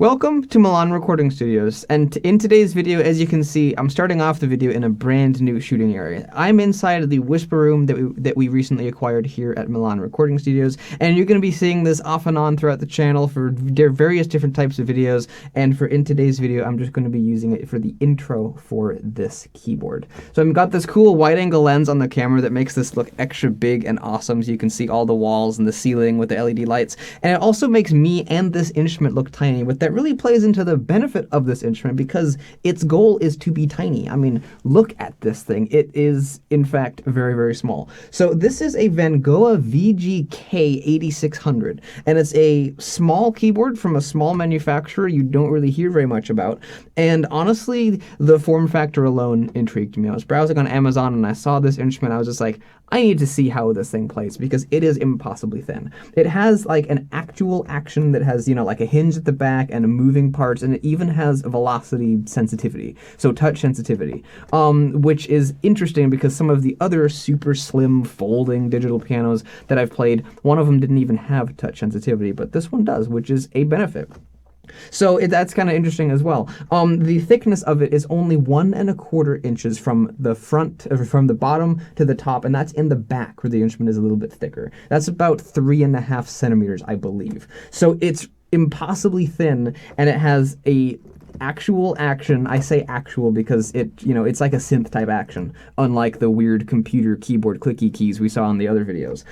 Welcome to Milan Recording Studios, and in today's video, as you can see, I'm starting off the video in a brand new shooting area. I'm inside of the WhisperRoom that we recently acquired here at Milan Recording Studios, and you're going to be seeing this off and on throughout the channel for various different types of videos, and in today's video, I'm just going to be using it for the intro for this keyboard. So I've got this cool wide-angle lens on the camera that makes this look extra big and awesome, so you can see all the walls and the ceiling with the LED lights, and it also makes me and this instrument look tiny, with that really plays into the benefit of this instrument because its goal is to be tiny. I mean, look at this thing. It is, in fact, very, very small. So this is a Vangoa VGK8600, and it's a small keyboard from a small manufacturer you don't really hear very much about. And honestly, the form factor alone intrigued me. I was browsing on Amazon and I saw this instrument. I was just like, I need to see how this thing plays because it is impossibly thin. It has like an actual action that has, like a hinge at the back and moving parts, and it even has velocity sensitivity, so touch sensitivity, which is interesting because some of the other super slim folding digital pianos that I've played, one of them didn't even have touch sensitivity, but this one does, which is a benefit. So that's kind of interesting as well. The thickness of it is only 1¼ inches from the front, from the bottom to the top, and that's in the back where the instrument is a little bit thicker. That's about 3½ centimeters, I believe. So it's impossibly thin, and it has a actual action. I say actual because it's like a synth type action, unlike the weird computer keyboard clicky keys we saw in the other videos.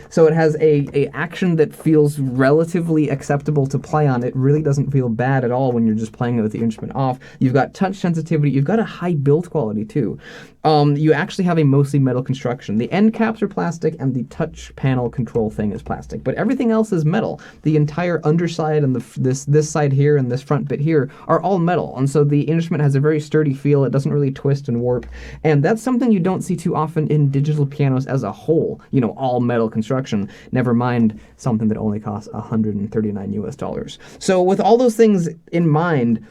So it has a action that feels relatively acceptable to play on. It really doesn't feel bad at all when you're just playing it with the instrument off. You've got touch sensitivity. You've got a high build quality too. You actually have a mostly metal construction. The end caps are plastic and the touch panel control thing is plastic, but everything else is metal. The entire underside and this side here and this front bit here are all metal, and so the instrument has a very sturdy feel. It doesn't really twist and warp, and that's something you don't see too often in digital pianos as a whole, all metal construction, never mind something that only costs $139 US. So with all those things in mind,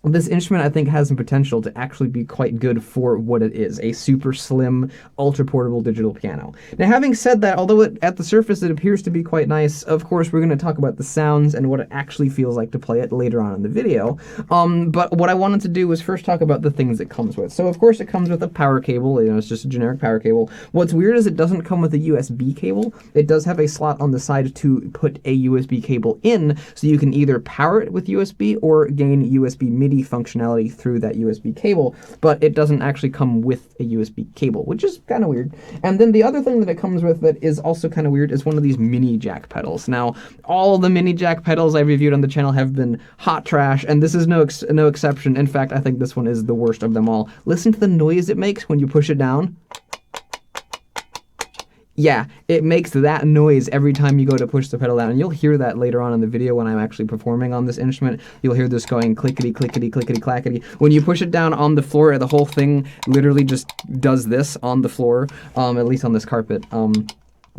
this instrument, I think, has some potential to actually be quite good for what it is, a super slim, ultra-portable digital piano. Now, having said that, although at the surface it appears to be quite nice, of course, we're going to talk about the sounds and what it actually feels like to play it later on in the video. But what I wanted to do was first talk about the things it comes with. So, of course, it comes with a power cable. It's just a generic power cable. What's weird is it doesn't come with a USB cable. It does have a slot on the side to put a USB cable in, so you can either power it with USB or gain USB MIDI functionality through that USB cable, but it doesn't actually come with a USB cable, which is kind of weird. And then the other thing that it comes with that is also kind of weird is one of these mini jack pedals. Now, all the mini jack pedals I reviewed on the channel have been hot trash, and this is no exception. In fact, I think this one is the worst of them all. Listen to the noise it makes when you push it down. Yeah, it makes that noise every time you go to push the pedal down, and you'll hear that later on in the video when I'm actually performing on this instrument. You'll hear this going clickety, clickety, clickety, clackety. When you push it down on the floor, the whole thing literally just does this on the floor, at least on this carpet.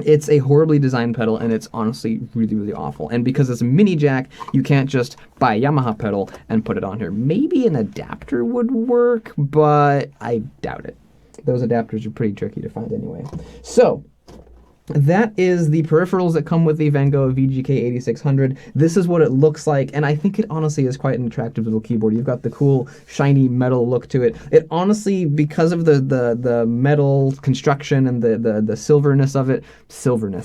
It's a horribly designed pedal, and it's honestly really, really awful. And because it's a mini jack, you can't just buy a Yamaha pedal and put it on here. Maybe an adapter would work, but I doubt it. Those adapters are pretty tricky to find anyway. So that is the peripherals that come with the Vangoa VGK8600. This is what it looks like, and I think it honestly is quite an attractive little keyboard. You've got the cool, shiny metal look to it. It honestly, because of the metal construction and the silverness of it,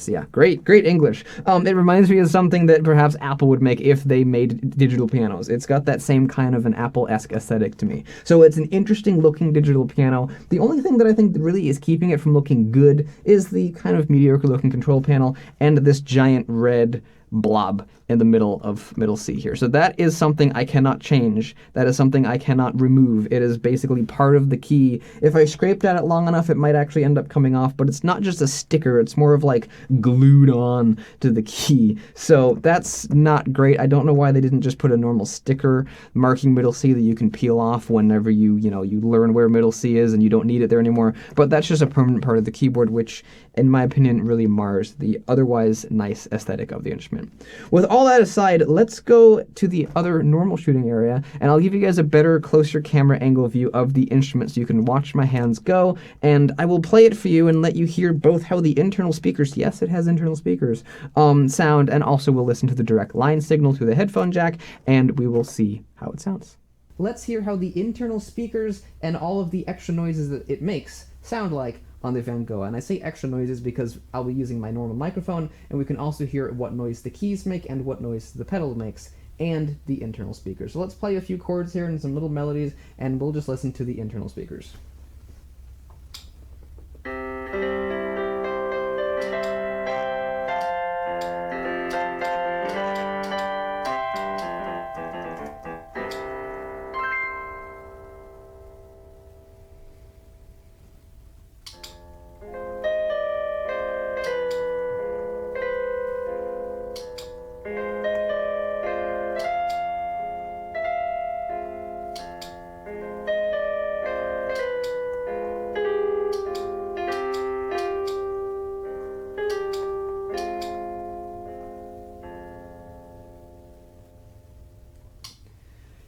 yeah, great English. It reminds me of something that perhaps Apple would make if they made digital pianos. It's got that same kind of an Apple-esque aesthetic to me. So it's an interesting looking digital piano. The only thing that I think that really is keeping it from looking good is the kind of mediocre looking control panel and this giant red blob in the middle of middle C here. So that is something I cannot change. That is something I cannot remove. It is basically part of the key. If I scraped at it long enough, it might actually end up coming off, but it's not just a sticker. It's more of like glued on to the key. So that's not great. I don't know why they didn't just put a normal sticker marking middle C that you can peel off whenever you learn where middle C is and you don't need it there anymore. But that's just a permanent part of the keyboard, which in my opinion really mars the otherwise nice aesthetic of the instrument. instrument. With all that aside, let's go to the other normal shooting area, and I'll give you guys a better, closer camera angle view of the instrument so you can watch my hands go, and I will play it for you and let you hear both how the internal speakers, yes, it has internal speakers, sound, and also we'll listen to the direct line signal through the headphone jack, and we will see how it sounds. Let's hear how the internal speakers and all of the extra noises that it makes sound like on the Vangoa. And I say extra noises because I'll be using my normal microphone, and we can also hear what noise the keys make and what noise the pedal makes, and the internal speakers. So let's play a few chords here and some little melodies, and we'll just listen to the internal speakers.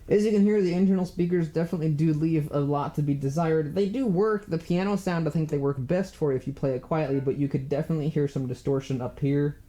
As you can hear, the internal speakers definitely do leave a lot to be desired. They do work. The piano sound, I think they work best for if you play it quietly, but you could definitely hear some distortion up here.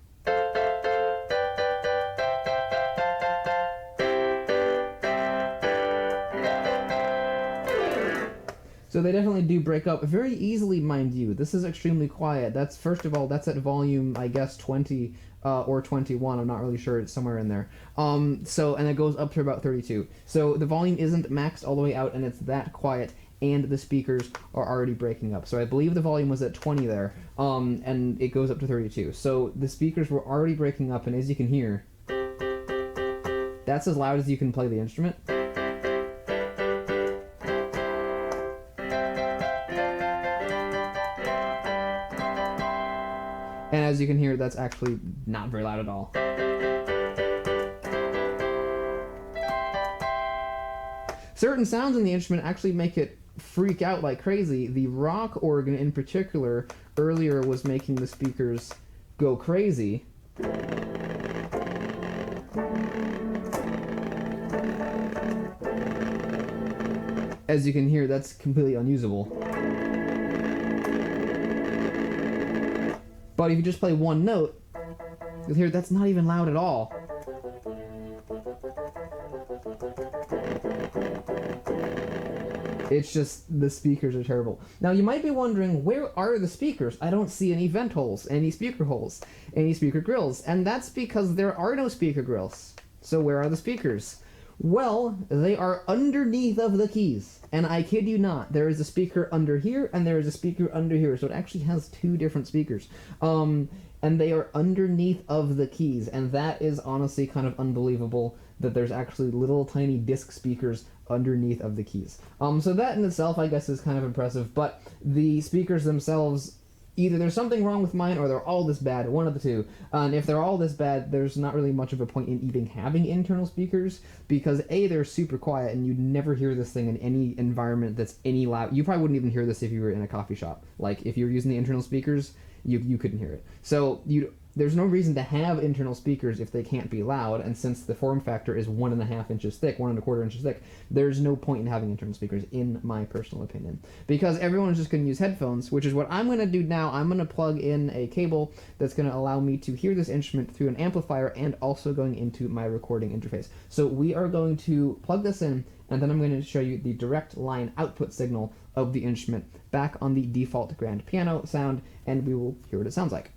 So they definitely do break up very easily, mind you. This is extremely quiet. That's, first of all, that's at volume, I guess, 20 or 21. I'm not really sure. It's somewhere in there. And it goes up to about 32. So the volume isn't maxed all the way out, and it's that quiet, and the speakers are already breaking up. So I believe the volume was at 20 there, and it goes up to 32. So the speakers were already breaking up, and as you can hear, that's as loud as you can play the instrument. And as you can hear, that's actually not very loud at all. Certain sounds in the instrument actually make it freak out like crazy. The rock organ in particular earlier was making the speakers go crazy. As you can hear, that's completely unusable. But if you just play one note, you'll hear that's not even loud at all. It's just the speakers are terrible. Now you might be wondering, where are the speakers? I don't see any vent holes, any speaker holes, any speaker grills. And that's because there are no speaker grills. So where are the speakers? Well, they are underneath of the keys. And I kid you not, there is a speaker under here, and there is a speaker under here. So it actually has two different speakers. And they are underneath of the keys. And that is honestly kind of unbelievable that there's actually little tiny disc speakers underneath of the keys. So that in itself, I guess, is kind of impressive. But the speakers themselves, either there's something wrong with mine or they're all this bad, one of the two. And if they're all this bad, there's not really much of a point in even having internal speakers, because A, they're super quiet and you'd never hear this thing in any environment that's any loud. You probably wouldn't even hear this if you were in a coffee shop. Like, if you were using the internal speakers, you couldn't hear it. So there's no reason to have internal speakers if they can't be loud, and since the form factor is 1.5 inches thick, 1.25 inches thick, there's no point in having internal speakers, in my personal opinion. Because everyone's just going to use headphones, which is what I'm going to do now. I'm going to plug in a cable that's going to allow me to hear this instrument through an amplifier and also going into my recording interface. So we are going to plug this in, and then I'm going to show you the direct line output signal of the instrument back on the default grand piano sound, and we will hear what it sounds like.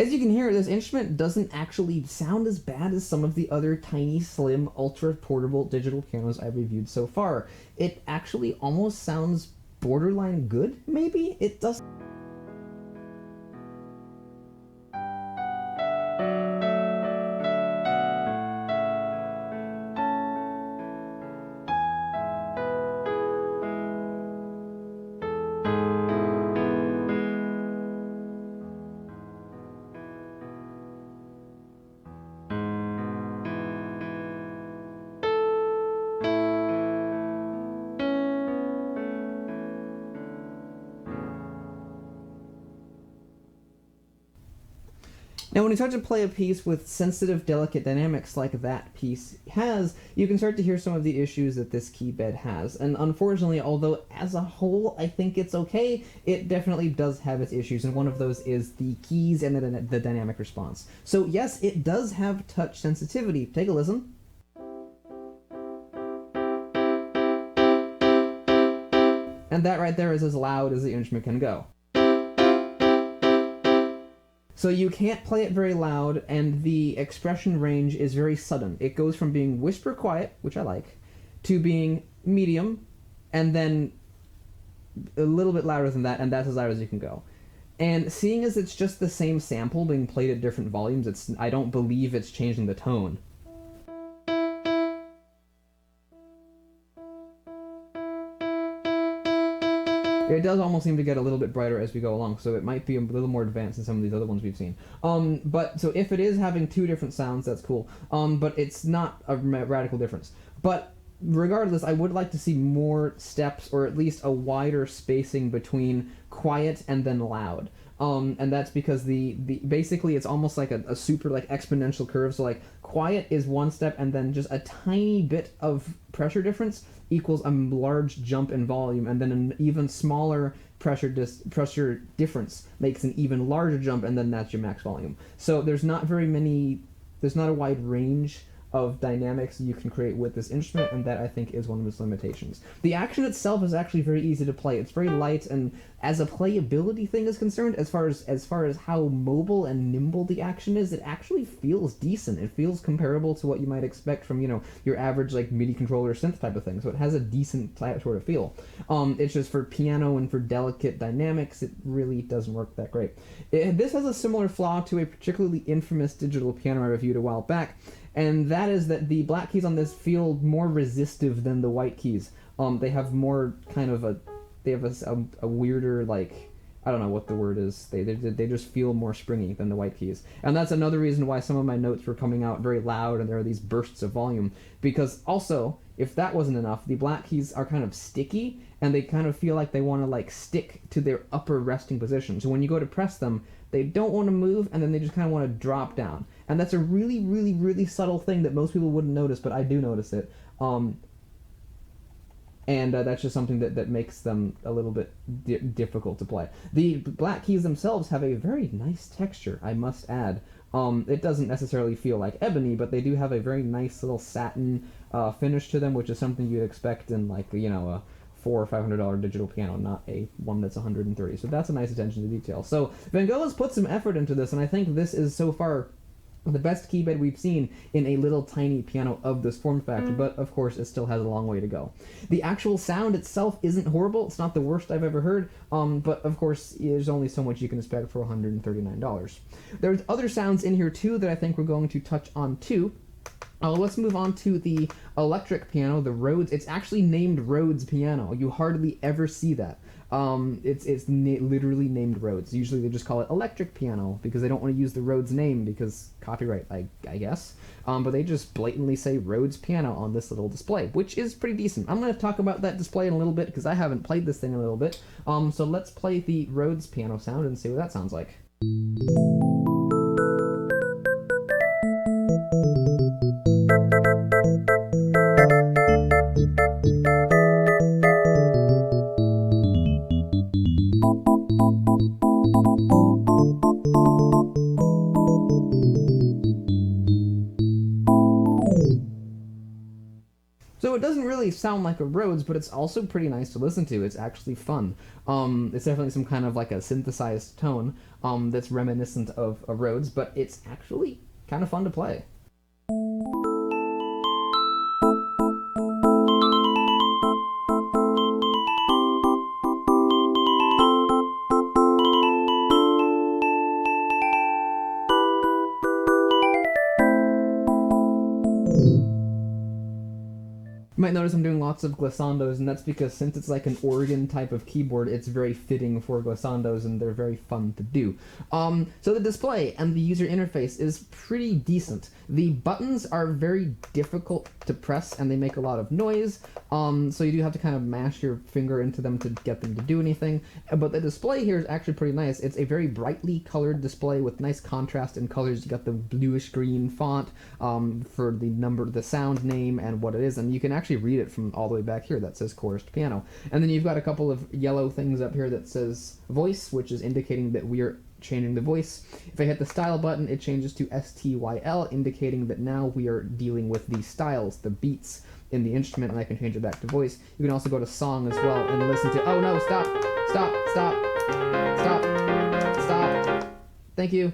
As you can hear, this instrument doesn't actually sound as bad as some of the other tiny, slim, ultra-portable digital pianos I've reviewed so far. It actually almost sounds borderline good, maybe? It doesn't... Now, when you start to play a piece with sensitive, delicate dynamics like that piece has, you can start to hear some of the issues that this key bed has. And unfortunately, although as a whole I think it's okay, it definitely does have its issues, and one of those is the keys and the dynamic response. So yes, it does have touch sensitivity. Take a listen. And that right there is as loud as the instrument can go. So you can't play it very loud, and the expression range is very sudden. It goes from being whisper quiet, which I like, to being medium, and then a little bit louder than that, and that's as loud as you can go. And seeing as it's just the same sample being played at different volumes, I don't believe it's changing the tone. It does almost seem to get a little bit brighter as we go along, so it might be a little more advanced than some of these other ones we've seen. But so if it is having two different sounds, that's cool. But it's not a radical difference. But regardless, I would like to see more steps, or at least a wider spacing between quiet and then loud. And that's because basically it's almost like a super like exponential curve. So like quiet is one step, and then just a tiny bit of pressure difference equals a large jump in volume, and then an even smaller pressure difference makes an even larger jump, and then that's your max volume. So there's not a wide range of dynamics you can create with this instrument, and that I think is one of its limitations. The action itself is actually very easy to play. It's very light, and as a playability thing is concerned, as far as how mobile and nimble the action is, it actually feels decent. It feels comparable to what you might expect from, your average like MIDI controller synth type of thing. So it has a decent sort of feel. It's just for piano and for delicate dynamics, it really doesn't work that great. This has a similar flaw to a particularly infamous digital piano I reviewed a while back, and that is that the black keys on this feel more resistive than the white keys. They have more kind of a weirder, like, I don't know what the word is. They just feel more springy than the white keys. And that's another reason why some of my notes were coming out very loud and there are these bursts of volume. Because also, if that wasn't enough, the black keys are kind of sticky, and they kind of feel like they want to like stick to their upper resting position. So when you go to press them, they don't want to move, and then they just kind of want to drop down. And that's a really, really, really subtle thing that most people wouldn't notice, but I do notice it. And that's just something that makes them a little bit difficult to play. The black keys themselves have a very nice texture, I must add. It doesn't necessarily feel like ebony, but they do have a very nice little satin finish to them, which is something you'd expect in like, a $400 or $500 digital piano, not a one that's $130. So that's a nice attention to detail. So Vangoa's put some effort into this, and I think this is so far the best key bed we've seen in a little tiny piano of this form factor, but of course it still has a long way to go. The actual sound itself isn't horrible. It's not the worst I've ever heard, but of course there's only so much you can expect for $139. There's other sounds in here too that I think we're going to touch on too. Let's move on to the electric piano, the Rhodes. It's actually named Rhodes piano. You hardly ever see that. It's literally named Rhodes. Usually they just call it electric piano because they don't want to use the Rhodes name because copyright, I guess. But they just blatantly say Rhodes piano on this little display, which is pretty decent. I'm going to talk about that display in a little bit because I haven't played this thing in a little bit. So let's play the Rhodes piano sound and see what that sounds like. sound like a Rhodes, but it's also pretty nice to listen to. It's actually fun. It's definitely some kind of like a synthesized tone that's reminiscent of a Rhodes, but it's actually kind of fun to play. You might notice I'm doing lots of glissandos, and that's because since it's like an organ type of keyboard, it's very fitting for glissandos, and they're very fun to do. So the display and the user interface is pretty decent. The buttons are very difficult to press, and they make a lot of noise, so you do have to kind of mash your finger into them to get them to do anything. But the display here is actually pretty nice. It's a very brightly colored display with nice contrast in colors. You got the bluish green font for the number, the sound name, and what it is, and you can actually read it from all the way back here that says chorused piano. And then you've got a couple of yellow things up here that says voice, which is indicating that we are changing the voice. If I hit the style button, it changes to STYL, indicating that now we are dealing with the styles, the beats in the instrument, and I can change it back to voice. You can also go to song as well and listen to, oh no, stop, thank you.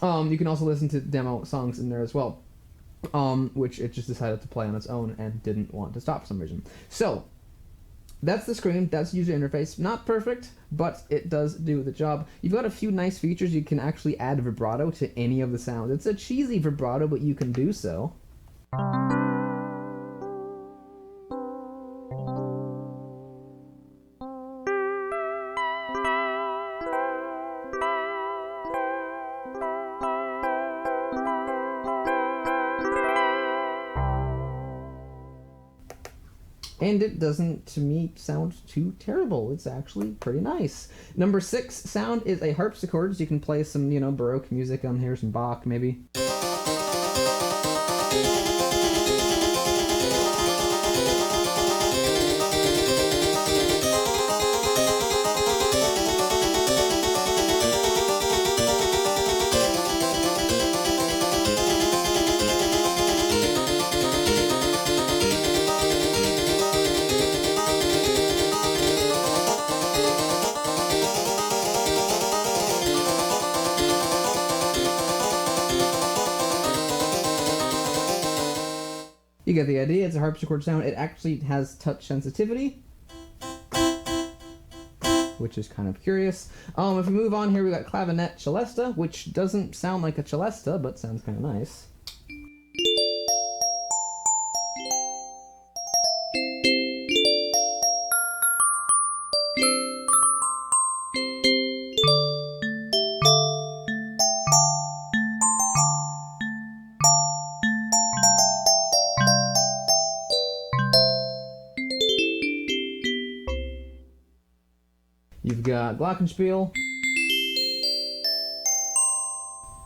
You can also listen to demo songs in there as well. Which it just decided to play on its own and didn't want to stop for some reason. So, that's the screen, that's user interface. Not perfect, but it does do the job. You've got a few nice features. You can actually add vibrato to any of the sounds. It's a cheesy vibrato, but you can do so. And it doesn't, to me, sound too terrible. It's actually pretty nice. Number 6 sound is a harpsichord, so you can play some, Baroque music on here, some Bach, maybe. You get the idea. It's a harpsichord sound. It actually has touch sensitivity, which is kind of curious. If we move on here, we got clavinet celesta, which doesn't sound like a celesta, but sounds kind of nice. You've got glockenspiel.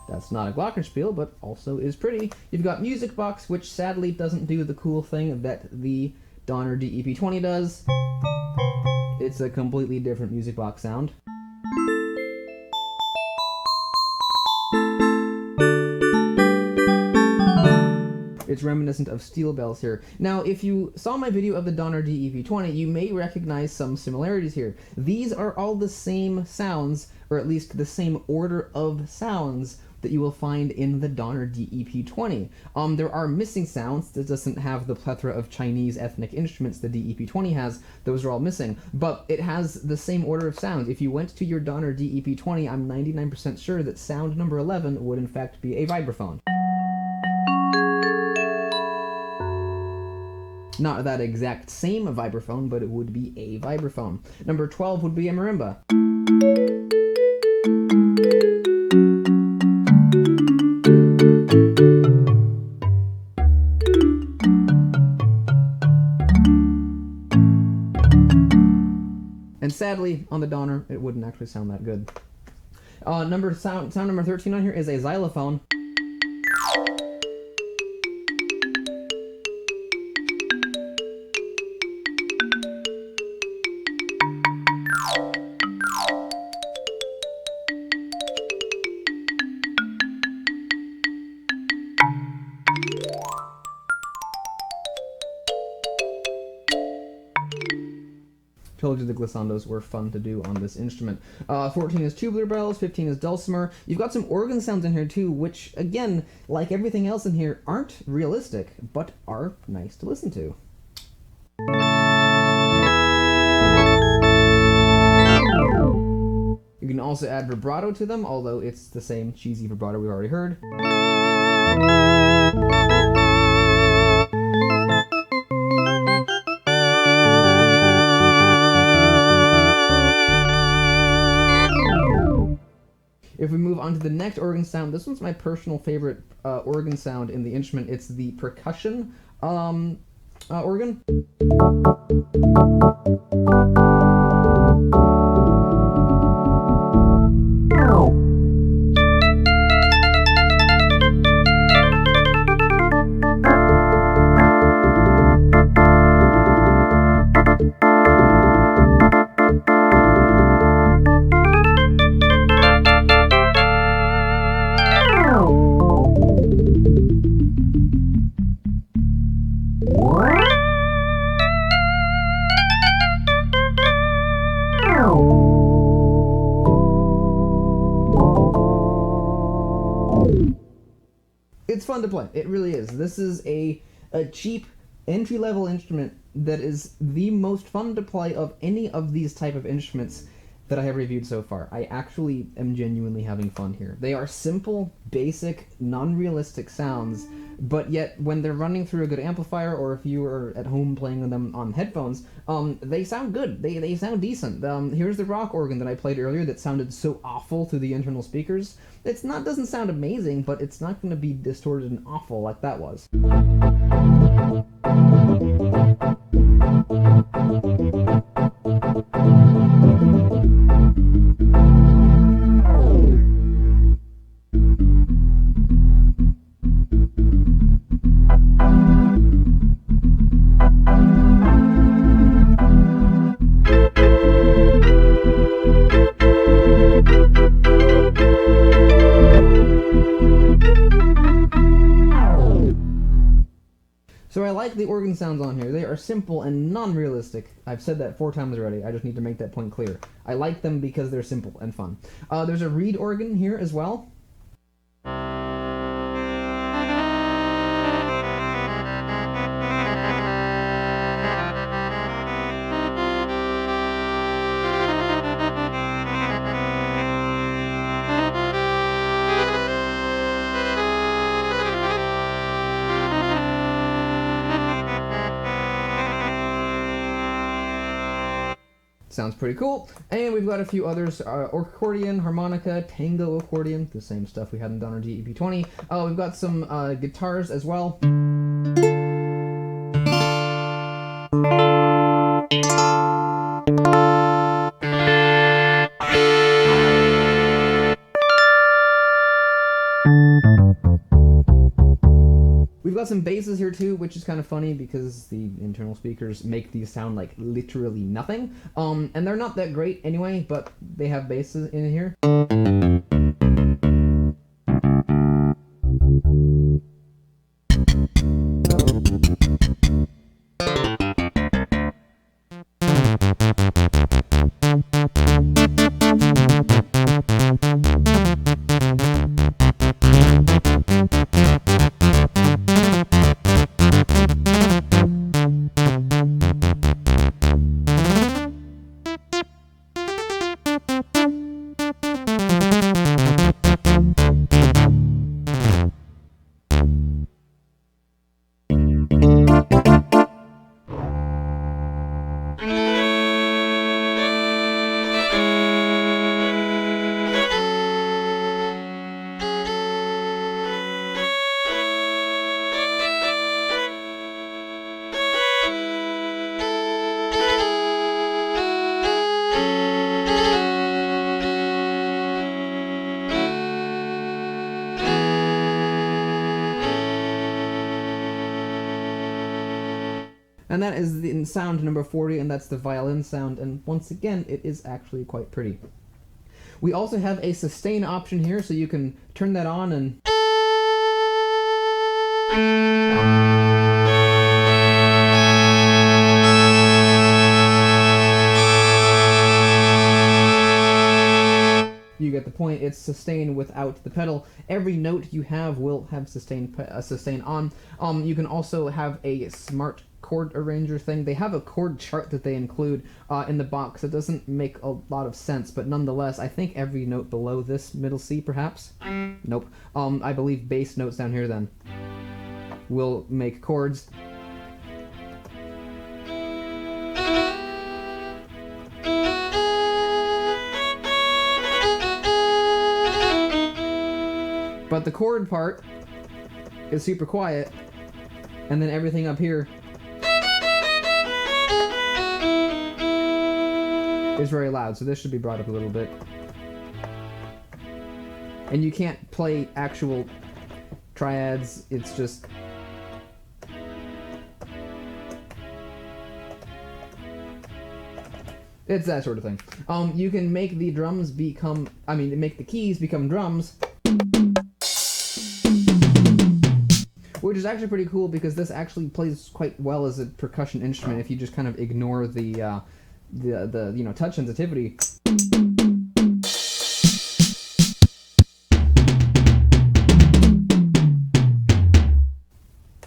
That's not a glockenspiel, but also is pretty. You've got music box, which sadly doesn't do the cool thing that the Donner DEP20 does. It's a completely different music box sound. It's reminiscent of steel bells here. Now, if you saw my video of the Donner DEP20, you may recognize some similarities here. These are all the same sounds, or at least the same order of sounds that you will find in the Donner DEP20. There are missing sounds. That doesn't have the plethora of Chinese ethnic instruments the DEP20 has. Those are all missing. But it has the same order of sounds. If you went to your Donner DEP20, I'm 99% sure that sound number 11 would in fact be a vibraphone. Not that exact same vibraphone, but it would be a vibraphone. Number 12 would be a marimba. And sadly, on the Donner, it wouldn't actually sound that good. Sound number 13 on here is a xylophone. told you the glissandos were fun to do on this instrument. 14 is tubular bells, 15 is dulcimer. You've got some organ sounds in here too, which, again, like everything else in here, aren't realistic, but are nice to listen to. You can also add vibrato to them, although it's the same cheesy vibrato we already heard. If we move on to the next organ sound, this one's my personal favorite organ sound in the instrument. It's the percussion organ. It's fun to play. It really is. This is a cheap entry-level instrument that is the most fun to play of any of these type of instruments that I have reviewed so far. I actually am genuinely having fun here. They are simple, basic, non-realistic sounds, but yet when they're running through a good amplifier, or if you are at home playing them on headphones, they sound good. They sound decent. Here's the rock organ that I played earlier that sounded so awful through the internal speakers. Doesn't sound amazing, but it's not going to be distorted and awful like that was. So I like the organ sounds on here. They are simple and non-realistic. I've said that 4 times already. I just need to make that point clear. I like them because they're simple and fun. There's a reed organ here as well. Sounds pretty cool. And we've got a few others. Accordion, harmonica, tango accordion, the same stuff we had in Donner DEP20. We've got some guitars as well. We've got some basses here too, which is kind of funny because the internal speakers make these sound like literally nothing. And they're not that great anyway, but they have basses in here. And that is the sound number 40, and that's the violin sound, and once again, it is actually quite pretty. We also have a sustain option here, so you can turn that on and... get the point. It's sustain without the pedal. Every note you have will have sustain on. You can also have a smart chord arranger thing. They have a chord chart that they include in the box. It doesn't make a lot of sense, but nonetheless, I think every note below this middle C, perhaps? Nope. I believe bass notes down here then will make chords. But the chord part is super quiet, and then everything up here is very loud, so this should be brought up a little bit. And you can't play actual triads, it's just... it's that sort of thing. You can make the drums become... make the keys become drums, which is actually pretty cool because this actually plays quite well as a percussion instrument if you just kind of ignore the touch sensitivity.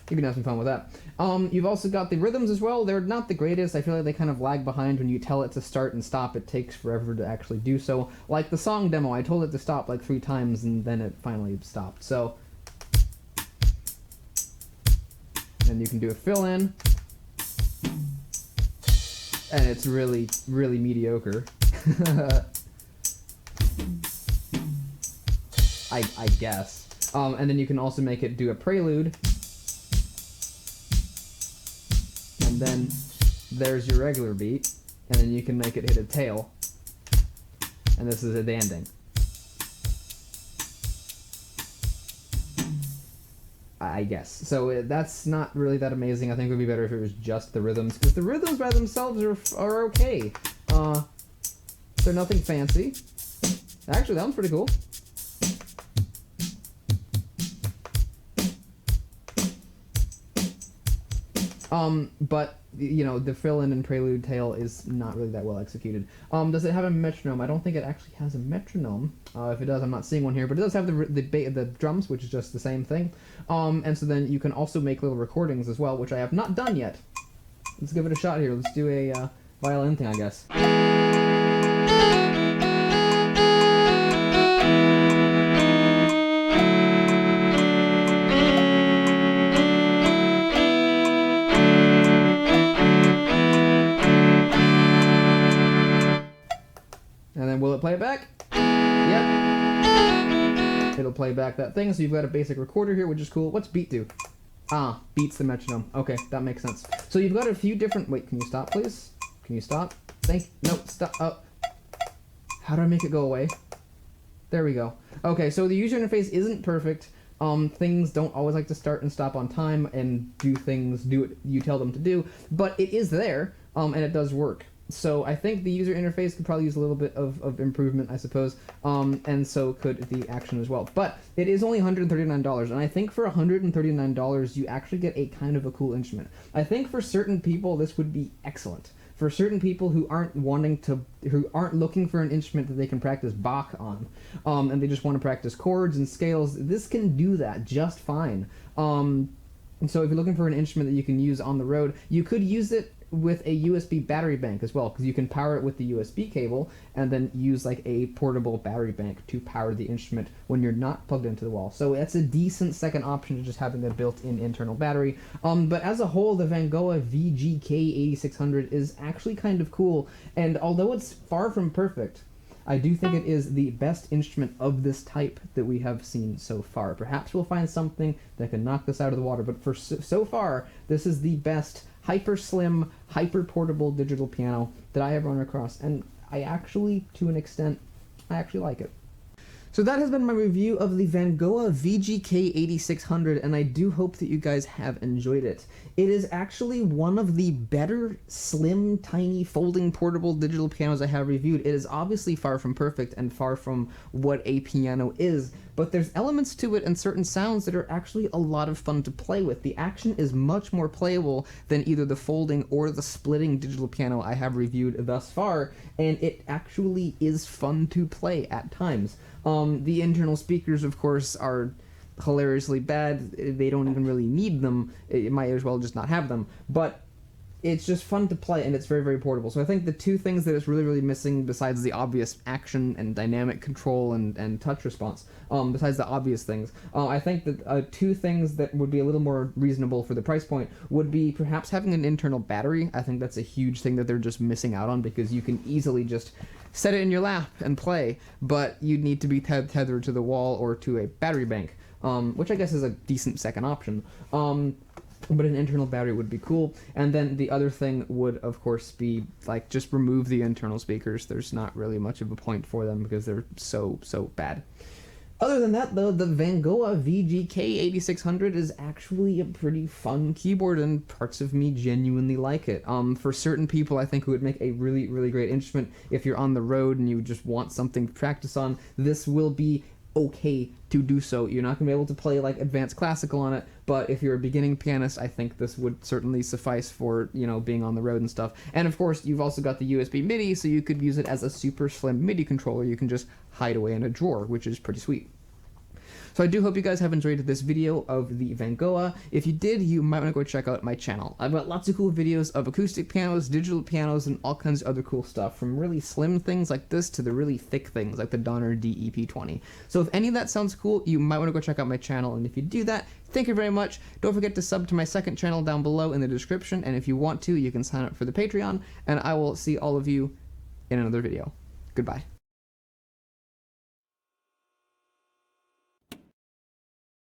You can have some fun with that. You've also got the rhythms as well. They're not the greatest. I feel like they kind of lag behind. When you tell it to start and stop, it takes forever to actually do so. Like the song demo, I told it to stop like 3 times and then it finally stopped. So, and you can do a fill-in, and it's really, really mediocre. I guess. And then you can also make it do a prelude, and then there's your regular beat, and then you can make it hit a tail, and this is the ending. I guess. So that's not really that amazing. I think it would be better if it was just the rhythms, because the rhythms by themselves are okay. They're nothing fancy. Actually, that one's pretty cool. But, the fill-in and prelude tail is not really that well executed. Does it have a metronome? I don't think it actually has a metronome. If it does, I'm not seeing one here, but it does have the drums, which is just the same thing. And so then you can also make little recordings as well, which I have not done yet. Let's give it a shot here. Let's do a violin thing, I guess. And then will it play it back? Yep. It'll play back that thing, so you've got a basic recorder here, which is cool. What's beat do? Beats the metronome. Okay, that makes sense. So you've got a few different... Wait, can you stop, please? Can you stop? No, stop. Oh. How do I make it go away? There we go. Okay, so the user interface isn't perfect. Things don't always like to start and stop on time and do what you tell them to do, but it is there, and it does work. So I think the user interface could probably use a little bit of improvement, I suppose, and so could the action as well. But it is only $139, and I think for $139 you actually get a kind of a cool instrument. I think for certain people this would be excellent. For certain people who aren't looking for an instrument that they can practice Bach on, and they just want to practice chords and scales, this can do that just fine. And so if you're looking for an instrument that you can use on the road, you could use it with a USB battery bank as well, because you can power it with the USB cable and then use like a portable battery bank to power the instrument when you're not plugged into the wall. So that's a decent second option to just having a built-in internal battery. But as a whole, the Vangoa VGK8600 is actually kind of cool, and although it's far from perfect, I do think it is the best instrument of this type that we have seen so far. Perhaps we'll find something that can knock this out of the water, but for so far, this is the best hyper slim, hyper portable digital piano that I have run across, and I actually, to an extent, I actually like it. So that has been my review of the Vangoa VGK8600, and I do hope that you guys have enjoyed it. It is actually one of the better, slim, tiny, folding, portable digital pianos I have reviewed. It is obviously far from perfect and far from what a piano is, but there's elements to it and certain sounds that are actually a lot of fun to play with. The action is much more playable than either the folding or the splitting digital piano I have reviewed thus far, and it actually is fun to play at times. The internal speakers, of course, are hilariously bad. They don't even really need them. It might as well just not have them. But it's just fun to play, and it's very, very portable. So I think the two things that it's really, really missing, besides the obvious action and dynamic control and touch response, besides the obvious things, I think that two things that would be a little more reasonable for the price point would be perhaps having an internal battery. I think that's a huge thing that they're just missing out on, because you can easily just set it in your lap and play, but you'd need to be tethered to the wall or to a battery bank, which I guess is a decent second option. But an internal battery would be cool. And then the other thing would, of course, be, like, just remove the internal speakers. There's not really much of a point for them because they're so bad. Other than that, though, the Vangoa VGK8600 is actually a pretty fun keyboard, and parts of me genuinely like it. For certain people, I think it would make a really, really great instrument. If you're on the road and you just want something to practice on, this will be okay to do so. You're not going to be able to play like advanced classical on it, but if you're a beginning pianist, I think this would certainly suffice for, you know, being on the road and stuff. And of course, you've also got the USB MIDI, so you could use it as a super slim MIDI controller you can just hide away in a drawer, which is pretty sweet. So I do hope you guys have enjoyed this video of the Vangoa. If you did, you might want to go check out my channel. I've got lots of cool videos of acoustic pianos, digital pianos, and all kinds of other cool stuff, from really slim things like this to the really thick things like the Donner DEP20. So if any of that sounds cool, you might want to go check out my channel, and if you do that, thank you very much. Don't forget to sub to my second channel down below in the description, and if you want to, you can sign up for the Patreon, and I will see all of you in another video. Goodbye.